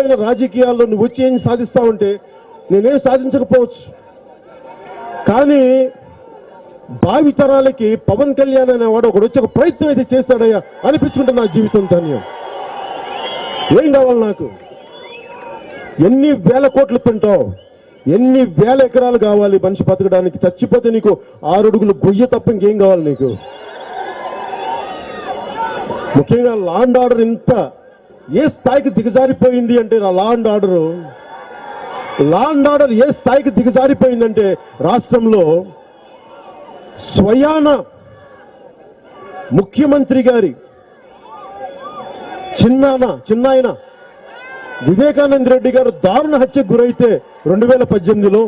పడిపోయిన రాజకీయాల్లో నువ్వు వచ్చి ఏం సాధిస్తావంటే నేనేం సాధించకపోవచ్చు, కానీ భావితరాలకి పవన్ కళ్యాణ్ అనేవాడు ఒకడు వచ్చి ఒక ప్రయత్నం అయితే చేశాడయ్యా అనిపించుకుంటే నా జీవితం ధన్యం. ఏం కావాలి నాకు? ఎన్ని వేల కోట్లు తింటావు, ఎన్ని వేల ఎకరాలు కావాలి మనిషి బతకడానికి? చచ్చిపోతే నీకు 6 అడుగులు గొయ్య తప్ప ఇంకేం కావాలి నీకు? ముఖ్యంగా లా అండ్ ఆర్డర్ ఇంత ఏ స్థాయికి దిగజారిపోయింది అంటే, లా అండ్ ఆర్డర్ ఏ స్థాయికి దిగజారిపోయిందంటే రాష్ట్రంలో స్వయాన ముఖ్యమంత్రి గారి చిన్నాయన వివేకానంద రెడ్డి గారు దారుణ హత్యకు గురైతే 2018లో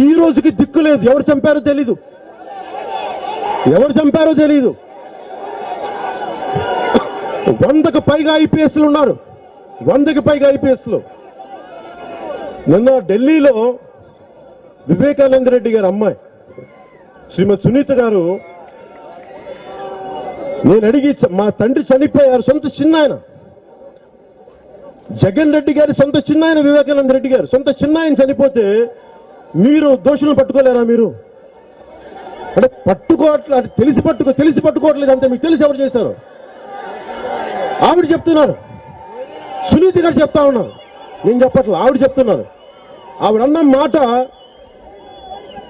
ఈ రోజుకి దిక్కు లేదు. ఎవరు చంపారో తెలీదు. 100కు పైగా ఐపీఎస్లు ఉన్నారు. 100కి పైగా ఐపీఎస్లు. నిన్న ఢిల్లీలో వివేకానంద రెడ్డి గారి అమ్మాయి శ్రీమతి సునీత గారు, నేను అడిగి, మా తండ్రి చనిపోయారు, సొంత చిన్నాయన జగన్ రెడ్డి గారి సొంత చిన్నాయన వివేకానంద రెడ్డి గారు సొంత చిన్నాయన చనిపోతే మీరు దోషులను పట్టుకోలేరా? మీరు అంటే పట్టుకోవట్లేదు, తెలిసి పట్టుకోవట్లేదు అంతే. మీకు తెలిసి ఎవరు చేశారు? ఆవిడ చెప్తున్నారు, సునీత గారు చెప్తా ఉన్నారు, నేను చెప్పట్లేదు, ఆవిడ చెప్తున్నారు. ఆవిడ అన్న మాట,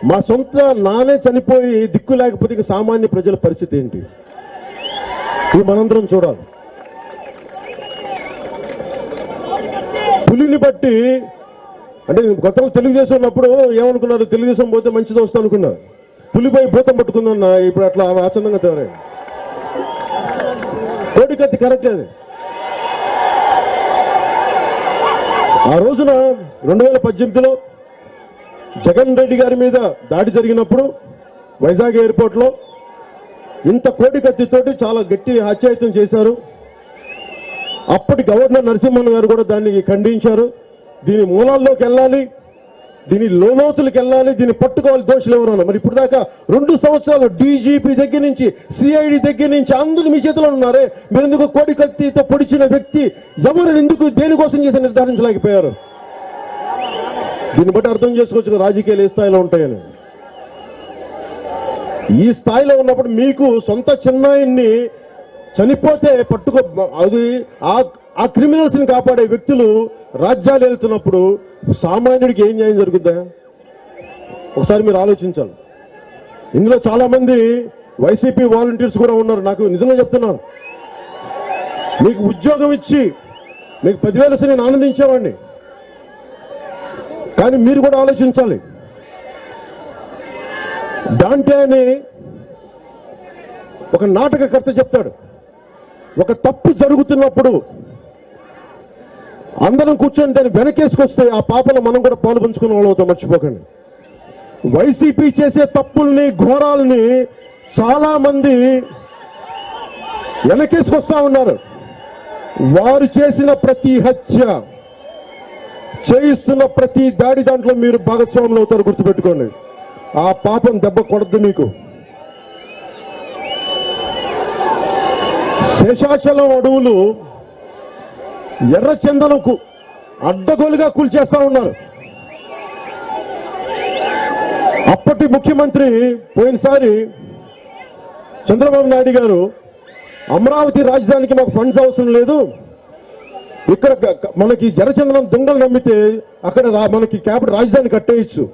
మా సొంత నానే చనిపోయి దిక్కు లేకపోతే ఇక సామాన్య ప్రజల పరిస్థితి ఏంటి? ఇది మనందరం చూడాలి. పులిని బట్టి అంటే గతంలో తెలుగుదేశం ఉన్నప్పుడు ఏమనుకున్నారు? తెలుగుదేశం పోతే మంచిది వస్తుంది అనుకున్నారు. పులిపై భూతం పట్టుకుందన్న, ఇప్పుడు అట్లా ఆచరణంగా తేవరే. కోటికత్తి కరెక్ట్. అది ఆ రోజున 2018లో జగన్ రెడ్డి గారి మీద దాడి జరిగినప్పుడు వైజాగ్ ఎయిర్పోర్ట్ లో ఇంత కోటికత్తితోటి చాలా గట్టి హత్యాయత్నం చేశారు. అప్పటి గవర్నర్ నరసింహన్ గారు కూడా దాన్ని ఖండించారు. దీని మూలాల్లోకి వెళ్ళాలి, దీని లోతులకు వెళ్ళాలి, దీన్ని పట్టుకోవాలి దోషులు ఎవరన్నా. మరి ఇప్పుడు దాకా 2 సంవత్సరాలు డీజీపీ దగ్గర నుంచి సిఐడి దగ్గర నుంచి అందరూ మీ చేతిలో ఉన్నారే. మీరు ఎందుకు కోటికత్తితో పొడిచిన వ్యక్తి ఎవరు ఎందుకు దేనికోసం చేసి నిర్ధారించలేకపోయారు? దీన్ని బట్టి అర్థం చేసుకోవచ్చు రాజకీయాలు ఏ స్థాయిలో ఉంటాయని. ఈ స్థాయిలో ఉన్నప్పుడు మీకు సొంత చిన్నాయన్ని చనిపోతే అది ఆ క్రిమినల్స్ ని కాపాడే వ్యక్తులు రాజ్యాలు వెళ్తున్నప్పుడు సామాన్యుడికి ఏం న్యాయం జరుగుద్దా? ఒకసారి మీరు ఆలోచించాలి. ఇందులో చాలా మంది వైసీపీ వాలంటీర్స్ కూడా ఉన్నారు. నాకు నిజంగా చెప్తున్నాను, మీకు ఉద్యోగం ఇచ్చి మీకు 10,000 నేను ఆనందించేవాడిని. కానీ మీరు కూడా ఆలోచించాలి. డాంటే అని ఒక నాటకకర్త చెప్తాడు, ఒక తప్పు జరుగుతున్నప్పుడు అందరం కూర్చొని దాన్ని వెనకేసుకొస్తే ఆ పాపలో మనం కూడా పాలు పంచుకునే వాళ్ళు అవుతాం. మర్చిపోకండి. వైసీపీ చేసే తప్పుల్ని, ఘోరాలని చాలా మంది వెనకేసుకొస్తా ఉన్నారు. వారు చేసిన ప్రతి హత్య, చేయిస్తున్న ప్రతి దాడి దాంట్లో మీరు భాగస్వాములు అవుతారు. గుర్తుపెట్టుకోండి. ఆ పాపం దెబ్బ కొడద్దు మీకు. శేషాచలం అడవులు ఎర్రచందనంకు అడ్డగోలుగా కూల్చేస్తా ఉన్నారు. అప్పటి ముఖ్యమంత్రి పోయినసారి చంద్రబాబు నాయుడు గారు అమరావతి రాజధానికి మాకు ఫండ్స్ అవసరం లేదు, ఇక్కడ మనకి ఎర్రచందనం దొంగలు నమ్మితే అక్కడ మనకి క్యాపిటల్ రాజధాని కట్టేయచ్చు.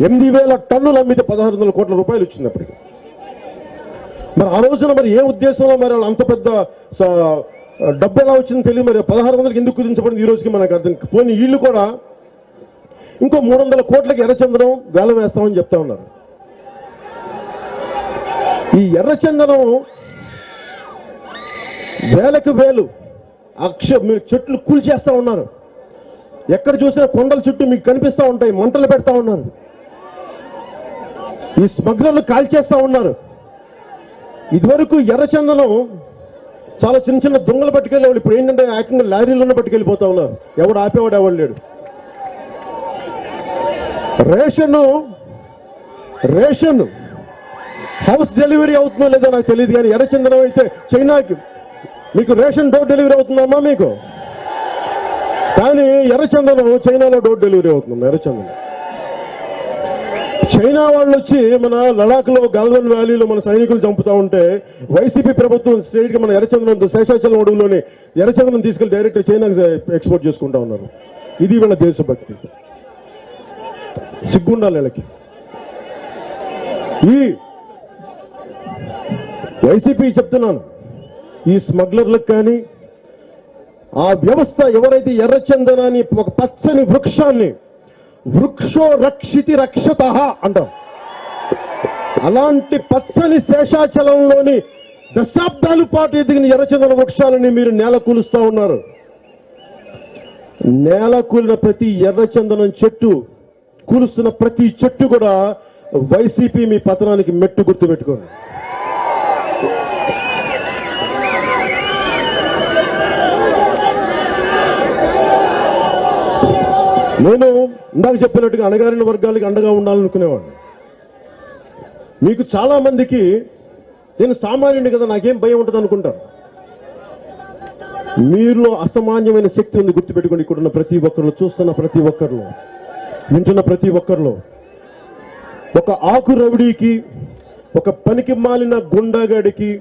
8,000 టన్నులు అమ్మితే 1,600 కోట్ల రూపాయలు వచ్చినప్పటికీ. మరి ఆ రోజున మరి ఏ ఉద్దేశంలో మరి అంత పెద్ద డబ్బు ఎలా వచ్చిందో తెలియదు. మరి 1,600కి ఎందుకు కుదించబడింది ఈ రోజుకి మనకు అర్థం. పోనీ వీళ్ళు కూడా ఇంకో 300 కోట్లకి ఎర్రచందనం వేలం వేస్తామని చెప్తా ఉన్నారు. ఈ ఎర్రచందనం వేలకు వేలు మీరు చెట్లు కూల్చేస్తా ఉన్నారు. ఎక్కడ చూసినా కొండల చుట్టూ మీకు కనిపిస్తా ఉంటాయి, మంటలు పెడతా ఉన్నారు. ఈ స్మగ్లర్లు కాల్చేస్తా ఉన్నారు. ఇదివరకు ఎర్రచందనం చాలా చిన్న చిన్న దొంగలు పట్టుకెళ్ళేవాళ్ళు. ఇప్పుడు ఏంటంటే ఏకంగా లారీలను పట్టుకెళ్ళిపోతా ఉన్నారు. ఎవడు ఆపేవాడు ఎవడు లేడు. రేషన్ హౌస్ డెలివరీ అవుతుందో లేదో నాకు తెలియదు, కానీ ఎర్రచందనం అయితే చైనాకి మీకు రేషన్ డోర్ డెలివరీ అవుతుందమ్మా మీకు. కానీ ఎర్రచందనం చైనాలో డోర్ డెలివరీ అవుతుంది. ఎర్రచందనం చైనా వాళ్ళు వచ్చి మన లడాక్ లో గల్వన్ వ్యాలీలో మన సైనికులు చంపుతా ఉంటే వైసీపీ ప్రభుత్వం స్టేట్ కి మన ఎర్రచందనం శేషాచలం అడవులోని ఎర్రచందనం తీసుకెళ్లి డైరెక్ట్ చైనాకి ఎక్స్పోర్ట్ చేసుకుంటా ఉన్నారు. ఇది వీళ్ళ దేశభక్తి. సిగ్గుండాలి వీళ్ళకి. ఈ వైసీపీ చెప్తున్నాను, ఈ స్మగ్లర్లకు కానీ ఆ వ్యవస్థ ఎవరైతే ఎర్రచందనాన్ని ఒక పచ్చని వృక్షాన్ని వృక్షో రక్షితి రక్షత అంటాం, అలాంటి పచ్చని శేషాచలంలోని దశాబ్దాల పాటు ఎదిగిన ఎర్రచందన వృక్షాలని మీరు నేల కూలుస్తా ఉన్నారు. నేల కూలిన ప్రతి ఎర్రచందనం చెట్టు, కూలుస్తున్న ప్రతి చెట్టు కూడా వైసీపీ మీ పతనానికి మెట్టు గుర్తు పెట్టుకోండి. నేను ఇందాక చెప్పినట్టుగా అణగారిన వర్గాలకి అండగా ఉండాలనుకునేవాడిని. మీకు చాలా మందికి నేను సామాన్యుడి కదా నాకేం భయం ఉంటుంది అనుకుంటారు. మీలో అసామాన్యమైన శక్తి ఉంది, గుర్తుపెట్టుకోండి. ఇక్కడున్న ప్రతి ఒక్కరిలో, చూస్తున్న ప్రతి ఒక్కరిలో, వింటున్న ప్రతి ఒక్కరిలో ఒక ఆకు రవిడికి, ఒక పనికి మాలిన గుండాగాడికి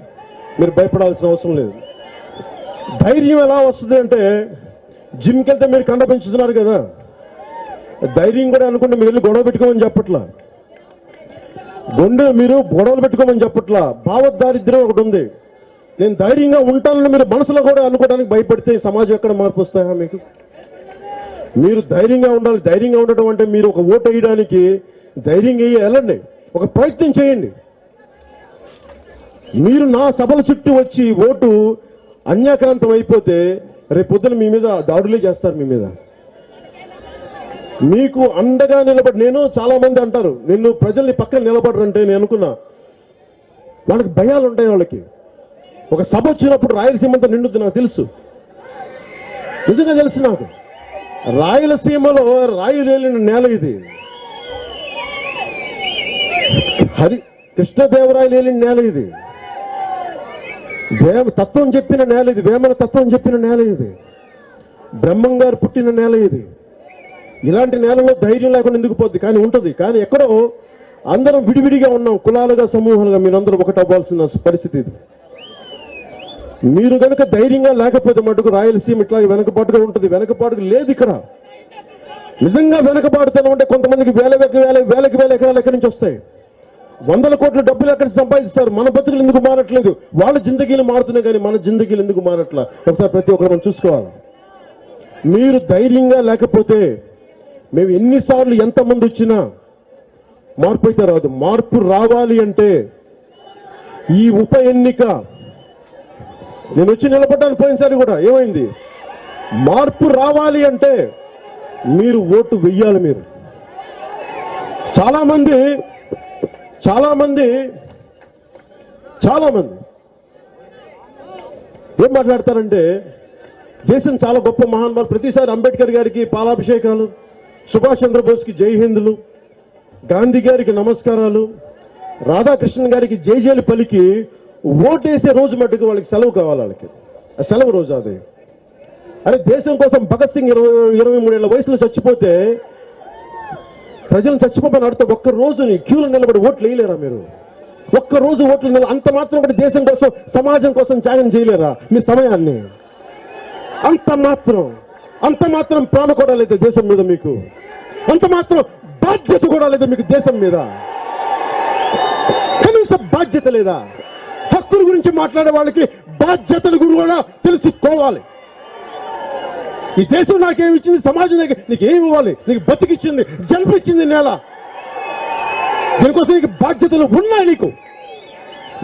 మీరు భయపడాల్సిన అవసరం లేదు. ధైర్యం ఎలా వస్తుంది అంటే, జిమ్కి వెళ్తే మీరు కండ పెంచుతున్నారు కదా, ధైర్యం కూడా అనుకుంటే మీరు వెళ్ళి గొడవ పెట్టుకోమని చెప్పట్లా, మీరు గొడవలు పెట్టుకోమని చెప్పట్లా. భావదారిద్ర్యం ఒకటి ఉంది. నేను ధైర్యంగా ఉంటానని మీరు మనసులో కూడా అనుకోవడానికి భయపడితే సమాజం ఎక్కడ మార్పు వస్తాయా మీకు? మీరు ధైర్యంగా ఉండాలి. ధైర్యంగా ఉండటం అంటే మీరు ఒక ఓటు వేయడానికి ధైర్యంగా వెళ్ళండి, ఒక ప్రయత్నం చేయండి. మీరు నా సభల చుట్టూ వచ్చి ఓటు అన్యాక్రాంతం అయిపోతే రేపు పొద్దున మీ మీద దాడులే చేస్తారు. మీ మీద మీకు అండగా నిలబడి, నేను చాలా మంది అంటారు నిన్ను ప్రజల్ని పక్కన నిలబడరంటే నేను అనుకున్నా, వాళ్ళకి భయాలు ఉంటాయి. వాళ్ళకి ఒక సభ వచ్చినప్పుడు రాయలసీమంతా నిండుద్ది, నాకు తెలుసు, నిజంగా తెలుసు నాకు. రాయలసీమలో రాయులేలిన నేల ఇది, కృష్ణదేవరాయలు ఏలిన నేల ఇది, తత్వం చెప్పిన నేల ఇది, వేమన తత్వం చెప్పిన నేల ఇది, బ్రహ్మం గారు పుట్టిన నేల ఇది. ఇలాంటి నేలలో ధైర్యం లేకుండా ఎందుకు పోద్ది? కానీ ఉంటుంది. కానీ ఎక్కడో అందరం విడివిడిగా ఉన్నాం, కులాలుగా, సమూహాలుగా. మీరందరూ ఒకటి అవ్వాల్సిన పరిస్థితి ఇది. మీరు కనుక ధైర్యంగా లేకపోతే మటుకు రాయలసీమ ఇట్లా వెనకబాటుగా ఉంటుంది. వెనకబాటుగా లేదు ఇక్కడ. నిజంగా వెనకబాటుతనం అంటే కొంతమందికి వేలకి వేల ఎకరాలు ఎక్కడి నుంచి వస్తాయి, 100 కోట్ల డబ్బులు ఎక్కడి సంపాదిస్తారు. మన బతుకులు ఎందుకు మారట్లేదు? వాళ్ళ జిందగీలు మారుతున్నాయి కానీ మన జిందగీలు ఎందుకు మారట్లా? ఒకసారి ప్రతి ఒక్కరు మనం చూసుకోవాలి. మీరు ధైర్యంగా లేకపోతే మేము ఎన్నిసార్లు ఎంతమంది వచ్చినా మార్పు అయితే రాదు. మార్పు రావాలి అంటే ఈ ఉప ఎన్నిక, నేను వచ్చి నిలబడ్డాను పోయినసారి కూడా, ఏమైంది? మార్పు రావాలి అంటే మీరు ఓటు వెయ్యాలి. మీరు చాలా మంది ఏం మాట్లాడతారంటే దేశం చాలా గొప్ప మహానుభావులు, ప్రతిసారి అంబేద్కర్ గారికి పాలాభిషేకాలు, సుభాష్ చంద్రబోస్కి జై హిందులు, గాంధీ గారికి నమస్కారాలు, రాధాకృష్ణన్ గారికి జైజేలు పలికి ఓటేసే రోజు మట్టుకు వాళ్ళకి సెలవు కావాలి. వాళ్ళకి సెలవు రోజు అది. అరే దేశం కోసం భగత్ సింగ్ 23 ఏళ్ల వయసులో చచ్చిపోతే ప్రజలను చచ్చిపోమని అడితే ఒక్క రోజుని క్యూలో నిలబడి ఓట్లు వేయలేరా మీరు? ఒక్క రోజు ఓట్లు అంత మాత్రం ఒకటి దేశం కోసం, సమాజం కోసం త్యాగం చేయలేరా మీ సమయాన్ని? అంత మాత్రం ప్రాణ కూడా లేదు దేశం మీద మీకు, అంత మాత్రం బాధ్యత కూడా లేదు మీకు దేశం మీద. కనీస బాధ్యత లేదా? హక్కుల గురించి మాట్లాడే వాళ్ళకి బాధ్యతల గురించి కూడా తెలుసుకోవాలి. ఈ దేశం నాకేమి ఇచ్చింది, సమాజం నీకు ఏమి ఇవ్వాలి? నీకు బతికిచ్చింది, జన్మిచ్చింది నేల. దీనికోసం నీకు బాధ్యతలు ఉన్నాయి. నీకు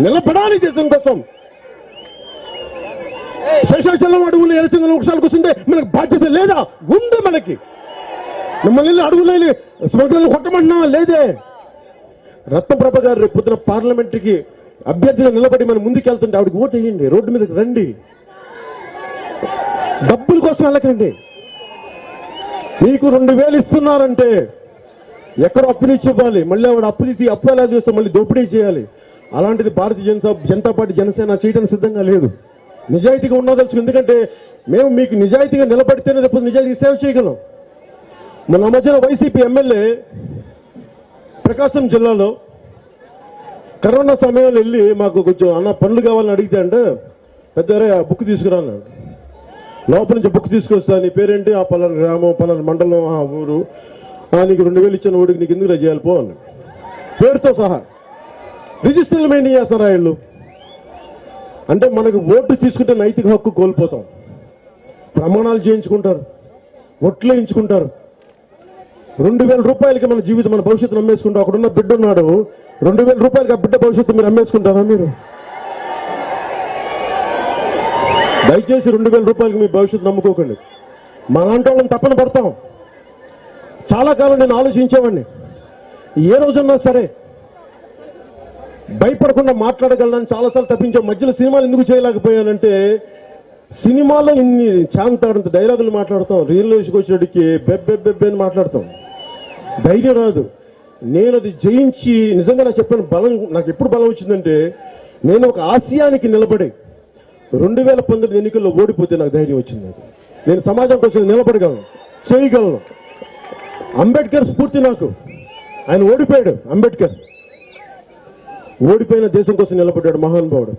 నిలబడాలి దేశం కోసం. శేషాచలం అడుగులు ఎర్రచందనం వృక్షాలు కూర్చుంటే మనకు బాధ్యత లేదా? ఉంది మనకి. మిమ్మల్ని అడుగులేని స్మగ్లర్లు కొట్టమంటున్నావా? లేదే. రత్నప్రభ గారు రేపు పొద్దున పార్లమెంట్కి అభ్యర్థిగా నిలబడి మనం ముందుకెళ్తుంటే ఆవిడకి ఓటు వేయండి, రోడ్డు మీదకి రండి. డబ్బుల కోసం వెళ్ళకండి. మీకు 2000 ఇస్తున్నారంటే ఎక్కడో అప్పునిచ్చి ఇవ్వాలి, మళ్ళీ ఆవిడ అప్పు ఎలా చేస్తే మళ్ళీ దోపిడీ చేయాలి. అలాంటిది భారతీయ జనతా పార్టీ, జనసేన చేయడానికి సిద్ధంగా లేదు. నిజాయితీగా ఉన్నదలుచు. ఎందుకంటే మేము మీకు నిజాయితీగా నిలబడితేనే రేపు నిజాయితీగా సేవ చేయగలం. మన మధ్యన వైసీపీ ఎమ్మెల్యే ప్రకాశం జిల్లాలో కరోనా సమయంలో వెళ్ళి మాకు కొంచెం అన్న పనులు కావాలని అడిగితే అంటే పెద్దరే ఆ బుక్ తీసుకురాను, లోపల నుంచి బుక్ తీసుకొస్తా, నీ పేరేంటి, ఆ పలానా గ్రామం పలానా మండలం ఆ ఊరు, నీకు 2000 ఇచ్చిన ఊడికి నీకు ఎందుకు చేయాలి పో అని పేరుతో సహా రిజిస్టర్లు మెయింటైన్ చేస్తారు వీళ్ళు. అంటే మనకు ఓటు తీసుకుంటే నైతిక హక్కు కోల్పోతాం. ప్రమాణాలు చేయించుకుంటారు, ఒట్లు వేయించుకుంటారు. 2000 రూపాయలకి మన జీవితం మన భవిష్యత్తు అమ్మేసుకుంటాం. అక్కడున్న బిడ్డ ఉన్నాడు, 2000 రూపాయలకి ఆ బిడ్డ భవిష్యత్తు మీరు అమ్మేసుకుంటారా? మీరు దయచేసి 2000 రూపాయలకి మీ భవిష్యత్తు నమ్ముకోకండి. మా లాంటి వాళ్ళని తప్పన పడతాం. చాలా కాలం నేను ఆలోచించేవాడిని, ఏ రోజున్నా సరే భయపడకుండా మాట్లాడగలనని చాలాసార్లు తప్పించాం. మధ్యలో సినిమాలు ఎందుకు చేయలేకపోయానంటే, సినిమాలో ఇన్ని చాంతాడంత డైలాగులు మాట్లాడతాం, రియల్ లైఫ్కి వచ్చేటికి బెబ్బెబ్బెబ్బే అని మాట్లాడతాం, ధైర్యం రాదు. నేను అది జయించి నిజంగా నాకు చెప్పిన బలం, నాకు ఎప్పుడు బలం వచ్చిందంటే, నేను ఒక ఆశయానికి నిలబడి 2019 ఎన్నికల్లో ఓడిపోతే నాకు ధైర్యం వచ్చింది. నేను సమాజం కోసం నిలబడగలను, చేయగలను. అంబేద్కర్ స్ఫూర్తి నాకు. ఆయన ఓడిపోయాడు, అంబేద్కర్ ఓడిపోయిన దేశం కోసం నిలబడ్డాడు మహానుభావుడు.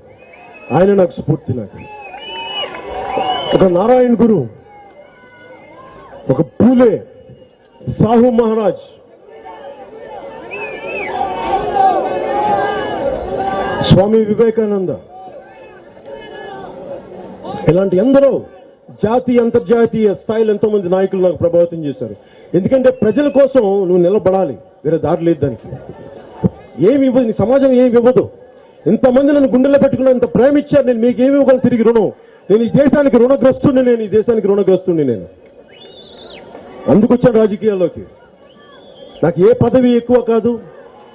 ఆయన నాకు స్ఫూర్తి. నాకు ఒక నారాయణ గురు, ఒక పూలే, సాహు మహారాజ్, స్వామి వివేకానంద, ఇలాంటి ఎందరో జాతీయ అంతర్జాతీయ స్థాయిలో ఎంతో మంది నాయకులు నాకు ప్రభావితం చేశారు. ఎందుకంటే ప్రజల కోసం నువ్వు నిలబడాలి, వేరే దారి లేదు దానికి. ఏమి ఇవ్వదు, నీ సమాజం ఏమి ఇవ్వదు. ఇంతమంది నన్ను గుండెల్లో పెట్టుకున్నా, ఇంత ప్రేమ ఇచ్చారు, నేను మీకు ఏమి ఇవ్వగలను తిరిగి రుణం? నేను ఈ దేశానికి రుణగ్రస్తుని, నేను అందుకు వచ్చాను రాజకీయాల్లోకి. నాకు ఏ పదవి ఎక్కువ కాదు,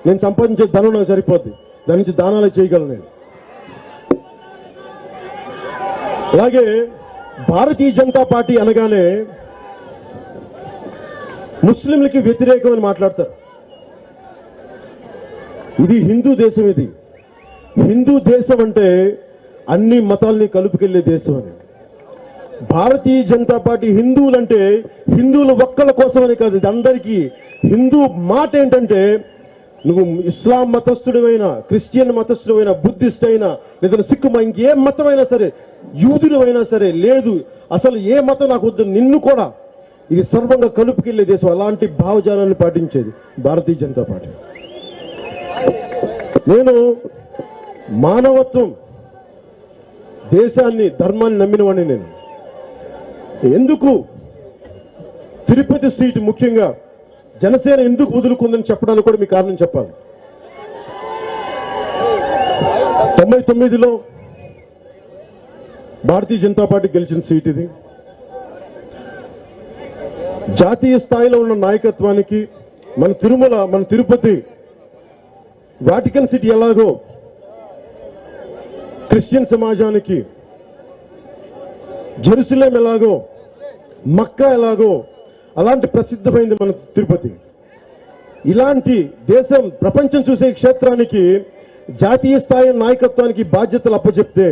నేను సంపాదించే ధనం నాకు సరిపోద్ది, దాని నుంచి దానాలు చేయగలను నేను. అలాగే భారతీయ జనతా పార్టీ అనగానే ముస్లింలకి వ్యతిరేకమని మాట్లాడతారు. ఇది హిందూ దేశం. ఇది హిందూ దేశం అంటే అన్ని మతాల్ని కలుపుకెళ్లే దేశం అని. భారతీయ జనతా పార్టీ హిందువులంటే హిందువులు ఒక్కల కోసమని కాదు, ఇది అందరికీ. హిందూ మాట ఏంటంటే, నువ్వు ఇస్లాం మతస్థుడివైనా, క్రిస్టియన్ మతస్థుడివైనా, బుద్ధిస్ట్ అయినా, లేదా సిక్కు, ఇంకే మతం అయినా సరే, యూదులు అయినా సరే, లేదు అసలు ఏ మతం నాకు వద్దు, నిన్ను కూడా ఇది సర్వంగా కలుపుకెళ్లే దేశం. అలాంటి భావజాలాన్ని పాటించేది భారతీయ జనతా పార్టీ. నేను మానవత్వం, దేశాన్ని, ధర్మాన్ని నమ్మిన వాడిని. నేను ఎందుకు తిరుపతి సీటు ముఖ్యంగా జనసేన ఎందుకు వదులుకుందని చెప్పడానికి కూడా మీ కారణం చెప్పాలి. 99లో భారతీయ జనతా పార్టీ గెలిచిన సీట్ ఇది. జాతీయ స్థాయిలో ఉన్న నాయకత్వానికి మన తిరుమల, మన తిరుపతి, వాటికన్ సిటీ ఎలాగో క్రిస్టియన్ సమాజానికి, జెరూసలేం ఎలాగో, మక్కా ఎలాగో, అలాంటి ప్రసిద్ధమైంది మన తిరుపతి. ఇలాంటి దేశం, ప్రపంచం చూసే క్షేత్రానికి జాతీయ స్థాయి నాయకత్వానికి బాధ్యతలు అప్పచెప్తే,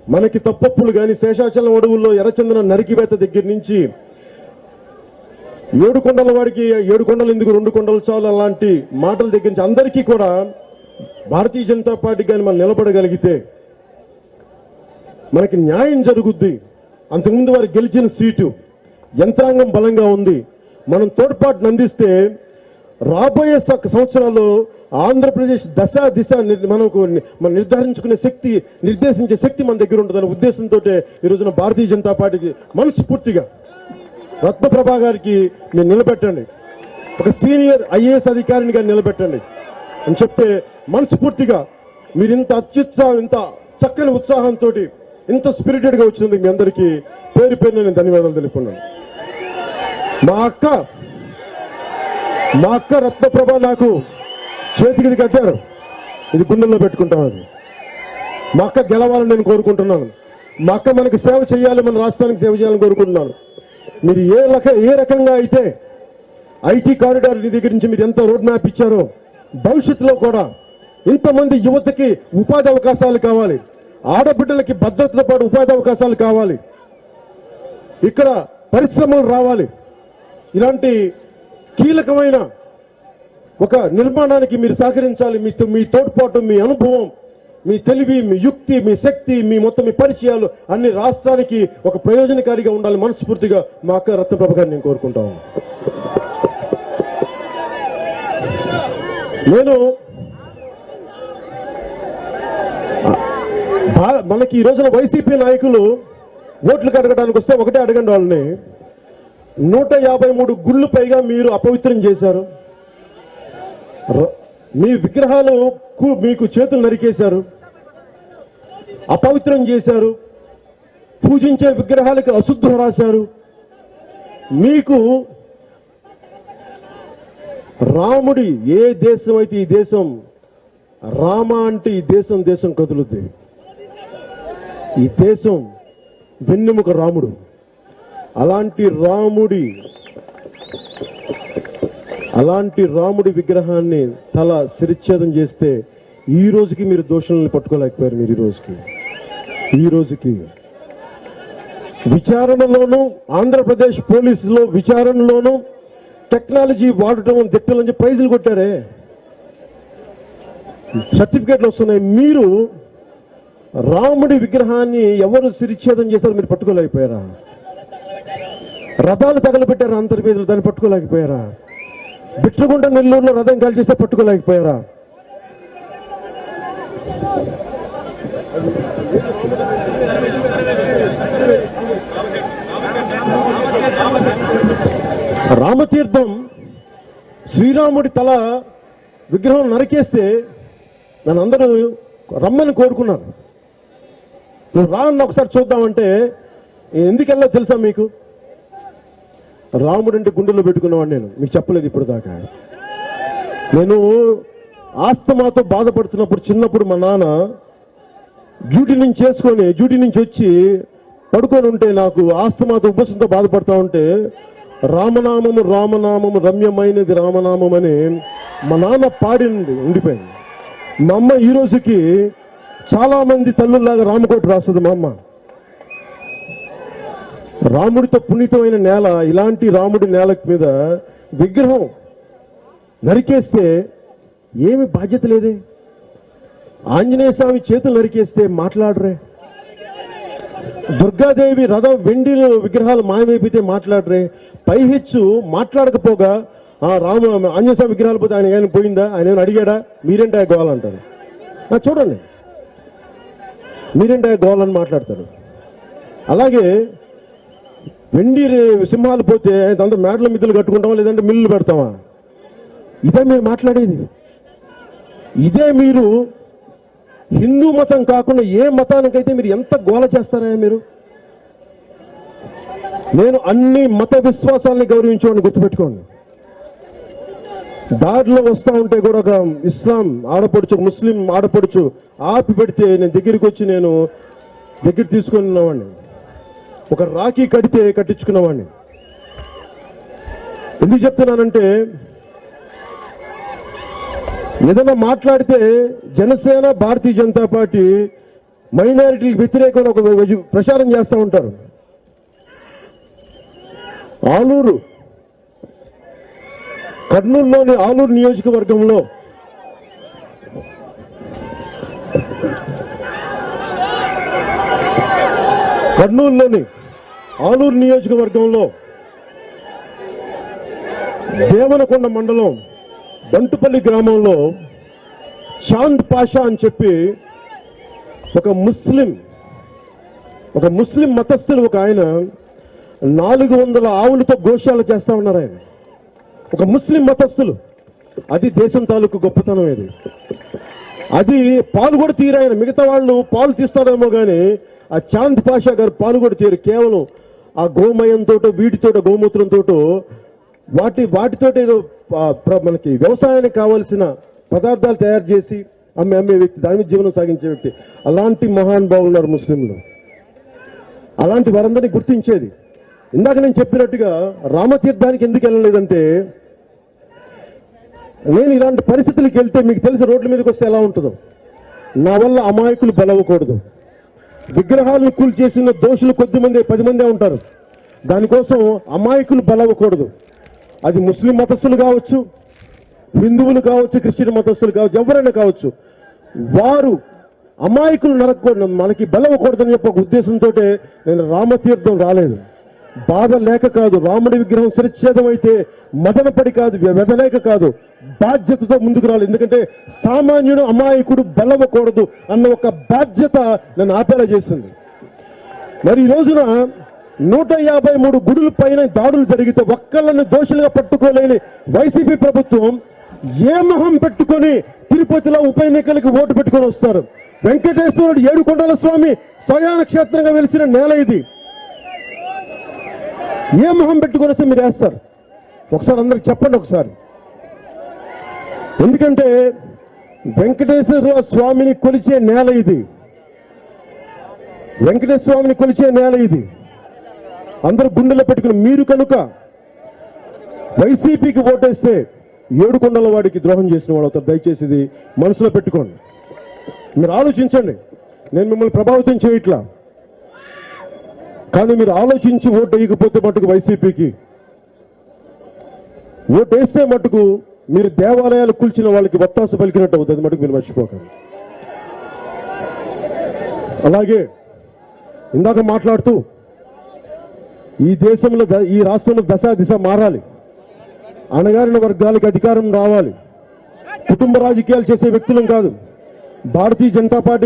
మనకి తప్పప్పులు కానీ, శేషాచలం అడవుల్లో ఎర్రచందనం నరికివేత దగ్గర నుంచి, 7 కొండల వాడికి 7 కొండలు ఎందుకు 2 కొండలు చాలు అలాంటి మాటల దగ్గర నుంచి అందరికీ కూడా భారతీయ జనతా పార్టీ కానీ మనం నిలబడగలిగితే మనకి న్యాయం జరుగుద్ది. అంతకుముందు వారు గెలిచిన సీటు, యంత్రాంగం బలంగా ఉంది. మనం తోడ్పాటును అందిస్తే రాబోయే సంవత్సరాల్లో ఆంధ్రప్రదేశ్ దశ దిశ మనకు మనం నిర్దేశించే శక్తి మన దగ్గర ఉంటుందనే ఉద్దేశంతో ఈ రోజున భారతీయ జనతా పార్టీకి మనస్ఫూర్తిగా రత్నప్రభా గారికి మీరు నిలబెట్టండి, ఒక సీనియర్ ఐఏఎస్ అధికారిని గారిని నిలబెట్టండి అని చెప్తే మనస్ఫూర్తిగా మీరు ఇంత అత్యుత్సాహం, ఇంత చక్కని ఉత్సాహంతో, ఇంత స్పిరిటెడ్ గా వచ్చింది మీ అందరికీ పేరు పేరు నేను ధన్యవాదాలు తెలుపుకున్నాను. మా అక్క రత్నప్రభ నాకు చేతికి కట్టారు, ఇది గుండెల్లో పెట్టుకుంటాం. అది మా అక్క గెలవాలని నేను కోరుకుంటున్నాను. మా అక్క మనకి సేవ చేయాలి, మన రాష్ట్రానికి సేవ చేయాలని కోరుకుంటున్నాను. మీరు ఏ రకంగా అయితే ఐటీ కారిడార్ దగ్గర నుంచి మీరు ఎంత రోడ్ మ్యాప్ ఇచ్చారో, భవిష్యత్తులో కూడా ఇంతమంది యువతకి ఉపాధి అవకాశాలు కావాలి, ఆడబిడ్డలకి భద్రతతో పాటు ఉపాధి అవకాశాలు కావాలి, ఇక్కడ పరిశ్రమలు రావాలి. ఇలాంటి కీలకమైన ఒక నిర్మాణానికి మీరు సహకరించాలి. మీ తోడ్పాటు, మీ అనుభవం, మీ తెలివి, మీ యుక్తి, మీ శక్తి, మీ మొత్తం మీ పరిచయాలు అన్ని రాష్ట్రానికి ఒక ప్రయోజనకారిగా ఉండాలి. మనస్ఫూర్తిగా మా అక్క రత్నప్రభ గారిని నేను కోరుకుంటాను. నేను మనకి ఈ రోజున వైసీపీ నాయకులు ఓట్లు అడగడానికి వస్తే ఒకటే అడగండి వాళ్ళని. 153 గుళ్ళు పైగా మీరు అపవిత్రం చేశారు, మీ విగ్రహాలు మీకు చేతులు నరికేశారు, అపవిత్రం చేశారు, పూజించే విగ్రహాలకు అశుద్ధం రాశారు. మీకు రాముడి ఏ దేశం అయితే ఈ దేశం, రామ అంటే ఈ దేశం కదులుద్ది. ఈ దేశం వెన్నెముక రాముడు. అలాంటి రాముడి విగ్రహాన్ని తల శిరచ్ఛేదం చేస్తే ఈ రోజుకి మీరు దోషులను పట్టుకోలేకపోయారు. మీరు ఈ రోజుకి విచారణలోనూ, ఆంధ్రప్రదేశ్ పోలీసులో విచారణలోనూ టెక్నాలజీ వాడటం దిట్టలని ప్రైజులు కొట్టారే, సర్టిఫికేట్లు వస్తున్నాయి. మీరు రాముడి విగ్రహాన్ని ఎవరు శిరచ్ఛేదం చేశారు మీరు పట్టుకోలేకపోయారా? రథాలు తగలబెట్టారు అంతర్వేదులు, దాన్ని పట్టుకోలేకపోయారా? బిట్రగుంట నెల్లూరులో రథం కాల్చేస్తే పట్టుకోలేకపోయారా? రామతీర్థం శ్రీరాముడి తల విగ్రహం నరికేస్తే నన్ను అందరూ రమ్మని కోరుకున్నారు. నువ్వు రాన్న ఒకసారి చూద్దామంటే ఎందుకెళ్ళా తెలుసా మీకు? రాముడు అంటే గుండెల్లో పెట్టుకున్నవాడు. నేను మీకు చెప్పలేదు ఇప్పుడు దాకా. నేను ఆస్తమాతో బాధపడుతున్నప్పుడు చిన్నప్పుడు మా నాన్న డ్యూటీ నుంచి వచ్చి పడుకొని ఉంటే, నాకు ఆస్తమాతో ఉబ్బసంతో బాధపడతా ఉంటే రామనామము రమ్యమైనది రామనామం అని మా నాన్న పాడింది ఉండిపోయింది. మా అమ్మ ఈ రోజుకి చాలా మంది తల్లుల్లాగా రామకోట రాస్తుంది. మా అమ్మ రాముడితో పునీతమైన నేల, ఇలాంటి రాముడి నేల మీద విగ్రహం నరికేస్తే ఏమి బాధ్యత లేదే. ఆంజనేయ స్వామి చేతులు నరికేస్తే మాట్లాడరే. దుర్గాదేవి రథం వెండి విగ్రహాలు మాయమైపోతే మాట్లాడరే. పైహెచ్చు మాట్లాడకపోగా ఆంజనేయ స్వామి విగ్రహాలు పోతే ఆయన పోయిందా, ఆయన ఏమైనా అడిగాడా? మీరేంటే గోవాలంటారు. చూడండి, మీరేంటే గోవాలని మాట్లాడతారు. అలాగే వెండి సింహాలు పోతే దాంతో మేడల మిద్దులు కట్టుకుంటామా, లేదంటే మిల్లులు పెడతామా? ఇదే మీరు మాట్లాడేది. ఇదే మీరు హిందూ మతం కాకుండా ఏ మతానికైతే మీరు ఎంత గోల చేస్తారా మీరు? నేను అన్ని మత విశ్వాసాలని గౌరవించేవాడిని, గుర్తుపెట్టుకోండి. దారిలో వస్తూ ఉంటే కూడా ఒక ఇస్లాం ఆడపడుచు, ముస్లిం ఆడపడుచు ఆపి పెడితే నేను దగ్గర తీసుకొని ఉన్నవాడిని. ఒక రాఖీ కడితే కట్టించుకున్నవాడిని. ఎందుకు చెప్తున్నానంటే, ఏదైనా మాట్లాడితే జనసేన, భారతీయ జనతా పార్టీ మైనారిటీకి వ్యతిరేకంగా ఒక ప్రచారం చేస్తూ ఉంటారు. కర్నూలులోని ఆలూరు నియోజకవర్గంలో దేవనకొండ మండలం బంటుపల్లి గ్రామంలో చాంద్ పాషా అని చెప్పి ఒక ముస్లిం మతస్థులు ఒక ఆయన 400 ఆవులతో గోశాల చేస్తా ఉన్నారు. ఆయన ఒక ముస్లిం మతస్థులు. అది దేశం తాలూకు గొప్పతనం. అది పాలు కూడా తీరాయన. మిగతా వాళ్ళు పాలు తీస్తారేమో కానీ ఆ చాంద్ పాషా గారు పాలు కూడా తీరు. కేవలం ఆ గోమయంతో, వీటితో, గోమూత్రంతో, వాటితో ఏదో మనకి వ్యవసాయానికి కావాల్సిన పదార్థాలు తయారు చేసి అమ్మే వ్యక్తి, దాని మీద జీవనం సాగించే వ్యక్తి. అలాంటి మహానుభావులు ఉన్నారు ముస్లింలు. అలాంటి వారందరినీ గుర్తించేది. ఇందాక నేను చెప్పినట్టుగా రామతీర్థానికి ఎందుకు వెళ్ళలేదంటే, నేను ఇలాంటి పరిస్థితులకు వెళ్తే మీకు తెలిసి రోడ్ల మీదకి వస్తే ఎలా ఉంటుందో. నా వల్ల అమాయకులు బలవ్వకూడదు, విగ్రహాలను కూల్చేసిన దోషులు కొద్దిమంది 10 మందే ఉంటారు. దానికోసం అమాయకులు బలవ్వకూడదు. అది ముస్లిం మతస్థులు కావచ్చు, హిందువులు కావచ్చు, క్రిస్టియన్ మతస్థులు కావచ్చు, ఎవరైనా కావచ్చు. వారు అమాయకులు నరకకూడదు, మనకి బలవ్వకూడదని చెప్పి ఒక ఉద్దేశంతో నేను రామతీర్థం రాలేదు. బాధ లేక కాదు, రాముడి విగ్రహం శిరచ్ఛేదం అయితే మదనపడి కాదు, వెదలేక కాదు, బాధ్యతతో ముందుకు రాలేదు. ఎందుకంటే సామాన్యుడు అమాయకుడు బలవ్వకూడదు అన్న ఒక బాధ్యత నన్ను ఆపేలా చేసింది. మరి ఈ రోజున 153 గుడుల పైన దాడులు జరిగితే ఒక్కళ్ళని దోషులుగా పట్టుకోలేని వైసీపీ ప్రభుత్వం ఏ మొహం పెట్టుకొని తిరుపతిలో ఉప ఎన్నికలకి ఓటు పెట్టుకొని వస్తారు? వెంకటేశ్వరుడు ఏడుకొండల స్వామి స్వయాన క్షేత్రంగా వెలిసిన నేల ఇది. ఏ మొహం పెట్టుకొని వస్తే మీరు వేస్తారు? ఒకసారి అందరికి చెప్పండి ఒకసారి. ఎందుకంటే వెంకటేశ్వర స్వామిని కొలిచే నేల ఇది, వెంకటేశ్వర స్వామిని కొలిచే నేల ఇది. అందరూ గుండెలో పెట్టుకుని మీరు కనుక వైసీపీకి ఓటేస్తే ఏడుకొండల వాడికి ద్రోహం చేసిన వాడు అవుతారు. దయచేసి ఇది మనసులో పెట్టుకోండి, మీరు ఆలోచించండి. నేను మిమ్మల్ని ప్రభావితం చేయట్లా, కానీ మీరు ఆలోచించి ఓటు వేయకపోతే మటుకు వైసీపీకి ఓటు వేస్తే మటుకు మీరు దేవాలయాలు కూల్చిన వాళ్ళకి వత్తాసు పలికినట్టు అవుతుంది. మటుకు మీరు మర్చిపోకండి. అలాగే ఇందాక మాట్లాడుతూ ఈ దేశంలో ఈ రాష్ట్రంలో దిశ మారాలి, అణగారిన వర్గాలకు అధికారం రావాలి. కుటుంబ రాజకీయాలు చేసే వ్యక్తులం కాదు. భారతీయ జనతా పార్టీ